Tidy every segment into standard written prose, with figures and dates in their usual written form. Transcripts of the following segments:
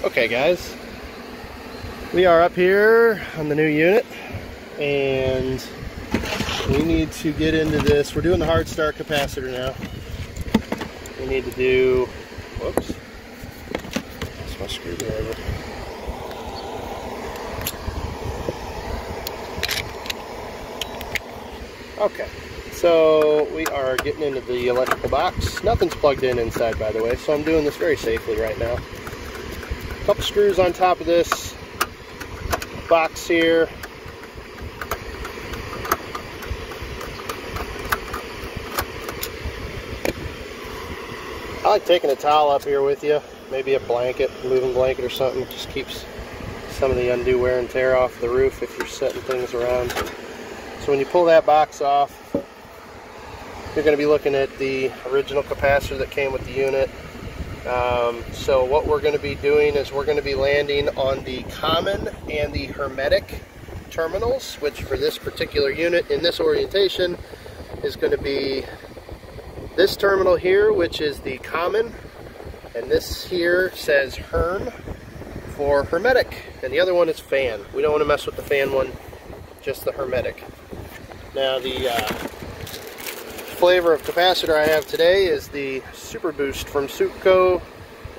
Okay guys, we are up here on the new unit and we need to get into this. We're doing the hard start capacitor now. We need to do, whoops, that's my screwdriver. Okay, so we are getting into the electrical box. Nothing's plugged in inside, by the way, so I'm doing this very safely right now. A couple screws on top of this box here. I like taking a towel up here with you, maybe a blanket, a moving blanket or something. It just keeps some of the undue wear and tear off the roof if you're setting things around. So when you pull that box off, you're going to be looking at the original capacitor that came with the unit. So what we're going to be doing is we're going to be landing on the common and the hermetic terminals, which for this particular unit in this orientation is going to be this terminal here, which is the common, and this here says Hern for hermetic, and the other one is fan. We don't want to mess with the fan one, just the hermetic. Now the flavor of capacitor I have today is the Super Boost from Supco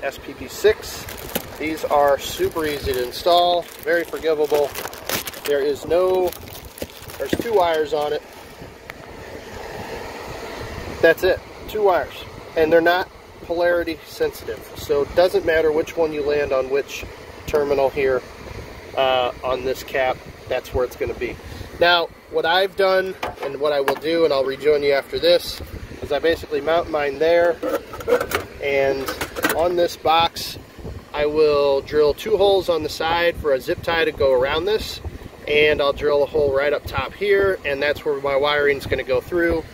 SPP6. These are super easy to install, very forgivable. There's 2 wires on it. That's it, 2 wires. And they're not polarity sensitive, so it doesn't matter which one you land on which terminal here on this cap, that's where it's going to be. Now, what I've done and what I will do, and I'll rejoin you after this, is I basically mount mine there, and on this box I will drill 2 holes on the side for a zip tie to go around this, and I'll drill a hole right up top here, and that's where my wiring is going to go through.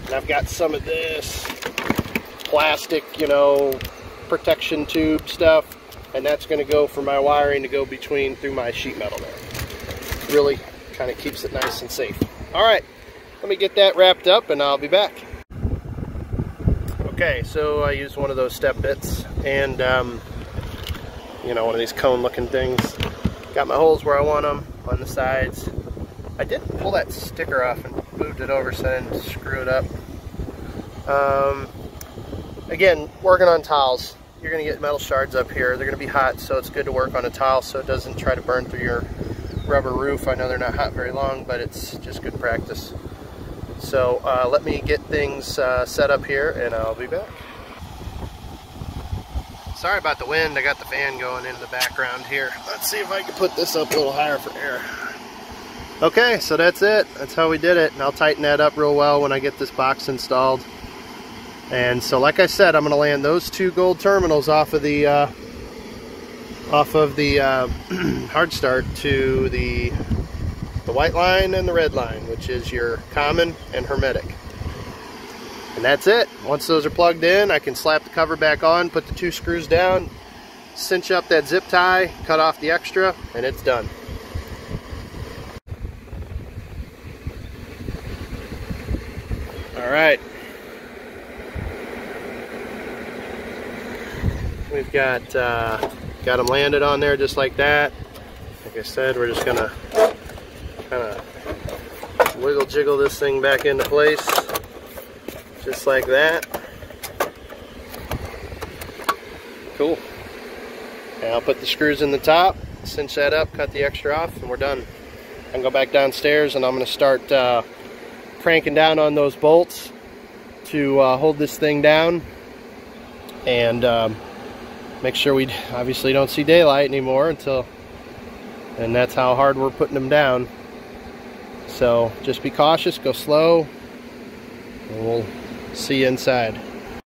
And I've got some of this plastic, protection tube stuff, and that's going to go for my wiring to go through my sheet metal there. Really kind of keeps it nice and safe. Alright, let me get that wrapped up and I'll be back. Okay, so I used one of those step bits and one of these cone looking things. Got my holes where I want them on the sides. I did pull that sticker off and moved it over so I didn't screw it up. Again, working on tiles, you're going to get metal shards up here. They're going to be hot, so it's good to work on a tile so it doesn't try to burn through your rubber roof. I know they're not hot very long, but it's just good practice. So let me get things set up here and I'll be back. Sorry about the wind, I got the fan going in the background here. Let's see if I can put this up a little higher for air. Okay, so that's it. That's how we did it, and I'll tighten that up real well when I get this box installed. And so like I said, I'm going to land those 2 gold terminals off of the hard start to the white line and the red line, which is your common and hermetic. And that's it. Once those are plugged in, I can slap the cover back on, put the 2 screws down, cinch up that zip tie, cut off the extra, and it's done. Alright, we've got them landed on there just like that. Like I said, we're just gonna kind of wiggle jiggle this thing back into place just like that. Cool. And I'll put the screws in the top, cinch that up, cut the extra off, and we're done. I can go back downstairs and I'm going to start cranking down on those bolts to hold this thing down and make sure we obviously don't see daylight anymore and that's how hard we're putting them down. So just be cautious, go slow, and we'll see you inside.